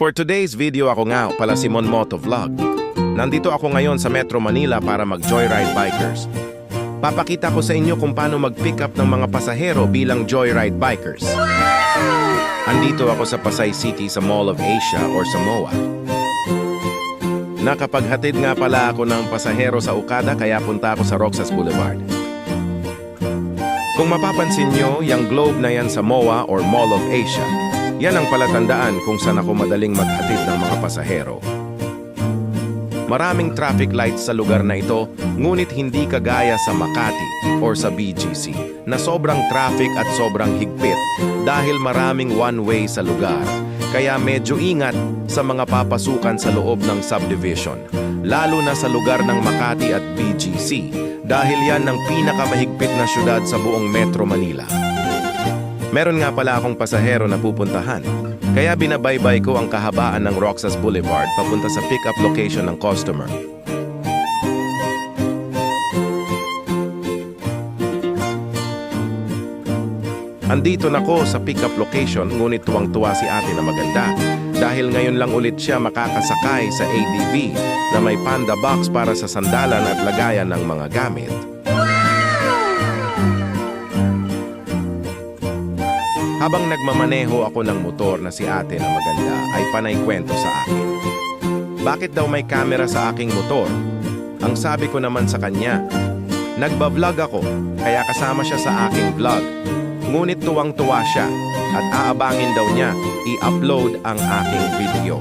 For today's video ako nga pala si Mon Moto Vlog. Nandito ako ngayon sa Metro Manila para mag-joyride bikers. Papakita ko sa inyo kung paano mag-pick up ng mga pasahero bilang joyride bikers. Andito ako sa Pasay City sa Mall of Asia or sa MOA. Nakapaghatid nga pala ako ng pasahero sa Okada kaya punta ako sa Roxas Boulevard. Kung mapapansin nyo, yung globe na yan sa MOA or Mall of Asia, yan ang palatandaan kung saan ako madaling maghatid ng mga pasahero. Maraming traffic lights sa lugar na ito, ngunit hindi kagaya sa Makati or sa BGC na sobrang traffic at sobrang higpit dahil maraming one-way sa lugar. Kaya medyo ingat sa mga papasukan sa loob ng subdivision, lalo na sa lugar ng Makati at BGC dahil yan ang pinakamahigpit na syudad sa buong Metro Manila. Meron nga pala akong pasahero na pupuntahan, kaya binabaybay ko ang kahabaan ng Roxas Boulevard papunta sa pick-up location ng customer. Andito na ko sa pick-up location, ngunit tuwang-tuwa si ate na maganda dahil ngayon lang ulit siya makakasakay sa ADV na may panda box para sa sandalan at lagayan ng mga gamit. Habang nagmamaneho ako ng motor na si ate na maganda ay panay kwento sa akin. Bakit daw may camera sa aking motor? Ang sabi ko naman sa kanya, nagba-vlog ako kaya kasama siya sa aking vlog. Ngunit tuwang-tuwa siya at aabangin daw niya i-upload ang aking video.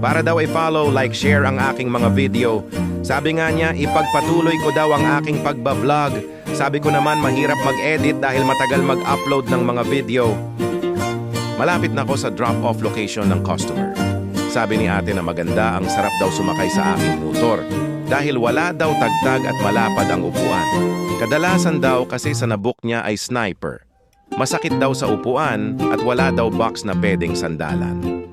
Para daw i-follow, like, share ang aking mga video. Sabi nga niya, ipagpatuloy ko daw ang aking pagba-vlog. Sabi ko naman mahirap mag-edit dahil matagal mag-upload ng mga video. Malapit na ako sa drop-off location ng customer. Sabi ni ate na maganda ang sarap daw sumakay sa aking motor dahil wala daw tagtag at malapad ang upuan. Kadalasan daw kasi sa nabook niya ay sniper. Masakit daw sa upuan at wala daw box na pwedeng sandalan.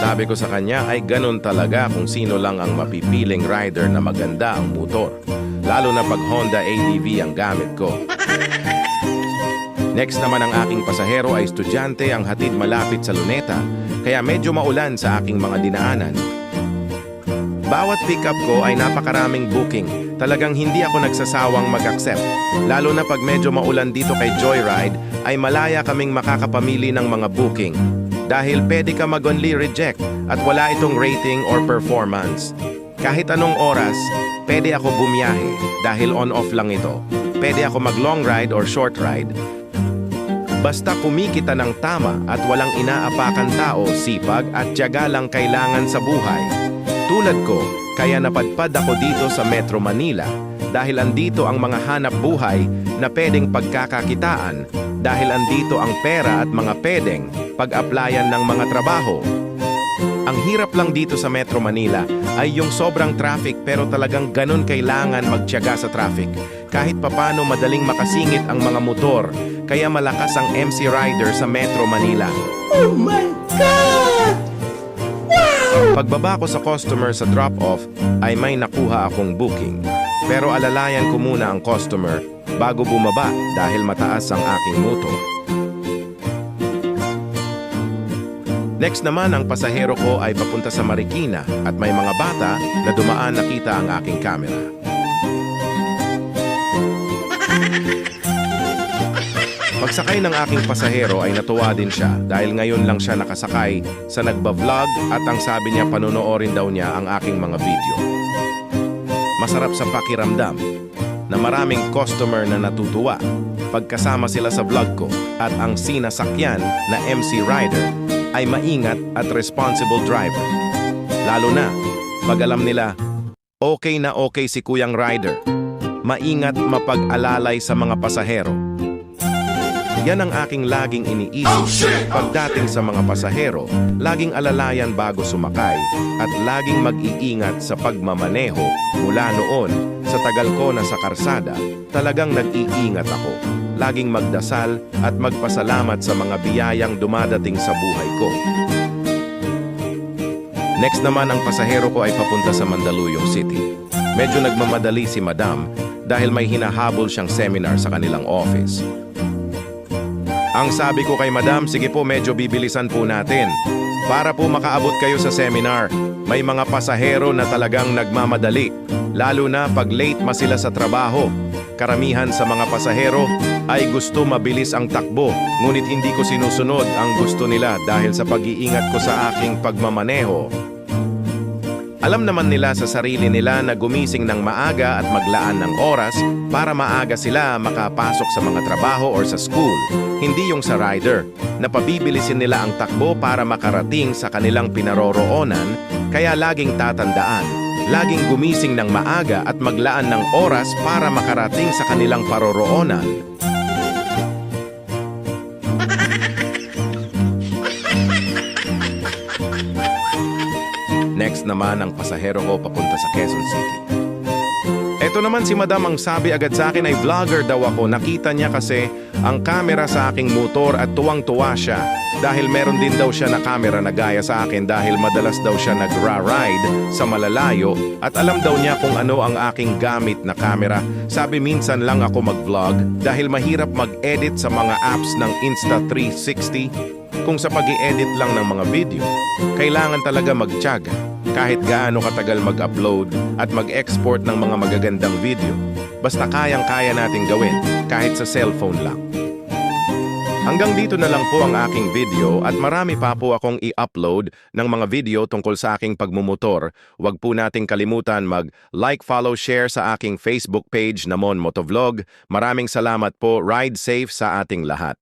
Sabi ko sa kanya ay ganun talaga kung sino lang ang mapipiling rider na maganda ang motor. Lalo na pag Honda ADV ang gamit ko. Next naman ang aking pasahero ay estudyante ang hatid malapit sa Luneta, kaya medyo maulan sa aking mga dinaanan. Bawat pickup ko ay napakaraming booking. Talagang hindi ako nagsasawang mag-accept. Lalo na pag medyo maulan dito kay Joyride, ay malaya kaming makakapamili ng mga booking. Dahil pwede ka mag-only reject at wala itong rating or performance. Kahit anong oras, pwede ako bumiyahe dahil on-off lang ito. Pwede ako mag-long ride or short ride. Basta kumikita ng tama at walang inaapakan tao, sipag at tiyaga lang kailangan sa buhay. Tulad ko, kaya napadpad ako dito sa Metro Manila dahil andito ang mga hanap buhay na pwedeng pagkakakitaan dahil andito ang pera at mga pwedeng pag-applyan ng mga trabaho. Ang hirap lang dito sa Metro Manila ay yung sobrang traffic pero talagang ganun kailangan magtiyaga sa traffic. Kahit papano madaling makasingit ang mga motor, kaya malakas ang MC rider sa Metro Manila. Oh my God! Wow! Pagbaba ko sa customer sa drop-off ay may nakuha akong booking. Pero alalayan ko muna ang customer bago bumaba dahil mataas ang aking motor. Next naman, ang pasahero ko ay papunta sa Marikina at may mga bata na dumaan nakita ang aking camera. Pagsakay ng aking pasahero ay natuwa din siya dahil ngayon lang siya nakasakay sa nagba-vlog at ang sabi niya panonoorin daw niya ang aking mga video. Masarap sa pakiramdam na maraming customer na natutuwa pagkasama sila sa vlog ko at ang sinasakyan na MC rider ay maingat at responsible driver. Lalo na pag alam nila, okay na okay si Kuyang Rider. Maingat mapag-alalay sa mga pasahero. Yan ang aking laging iniisip pagdating sa mga pasahero, laging alalayan bago sumakay at laging mag-iingat sa pagmamaneho. Mula noon, sa tagal ko na sa karsada, talagang nag-iingat ako. Laging magdasal at magpasalamat sa mga biyayang dumadating sa buhay ko. Next naman, ang pasahero ko ay papunta sa Mandaluyong City. Medyo nagmamadali si Madam dahil may hinahabol siyang seminar sa kanilang office. Ang sabi ko kay Madam, sige po medyo bibilisan po natin. Para po makaabot kayo sa seminar, may mga pasahero na talagang nagmamadali, lalo na pag late ma sila sa trabaho. Karamihan sa mga pasahero ay gusto mabilis ang takbo, ngunit hindi ko sinusunod ang gusto nila dahil sa pag-iingat ko sa aking pagmamaneho. Alam naman nila sa sarili nila na gumising ng maaga at maglaan ng oras para maaga sila makapasok sa mga trabaho or sa school, hindi yung sa rider, na pabibilisin nila ang takbo para makarating sa kanilang pinaroroonan, kaya laging tatandaan, laging gumising ng maaga at maglaan ng oras para makarating sa kanilang paroroonan. Next naman ang pasahero ko papunta sa Quezon City. Eto naman si Madam ang sabi agad sa akin ay vlogger daw ako. Nakita niya kasi ang camera sa aking motor at tuwang-tuwa siya dahil meron din daw siya na camera na gaya sa akin dahil madalas daw siya nagra-ride sa malalayo at alam daw niya kung ano ang aking gamit na camera. Sabi minsan lang ako mag-vlog dahil mahirap mag-edit sa mga apps ng Insta360. Kung sa pag-i-edit lang ng mga video, kailangan talaga magtiyaga kahit gaano katagal mag-upload at mag-export ng mga magagandang video. Basta kayang-kaya nating gawin kahit sa cellphone lang. Hanggang dito na lang po ang aking video at marami pa po akong i-upload ng mga video tungkol sa aking pagmumotor. Huwag po nating kalimutan mag-like, follow, share sa aking Facebook page na Mon Motovlog. Maraming salamat po. Ride safe sa ating lahat.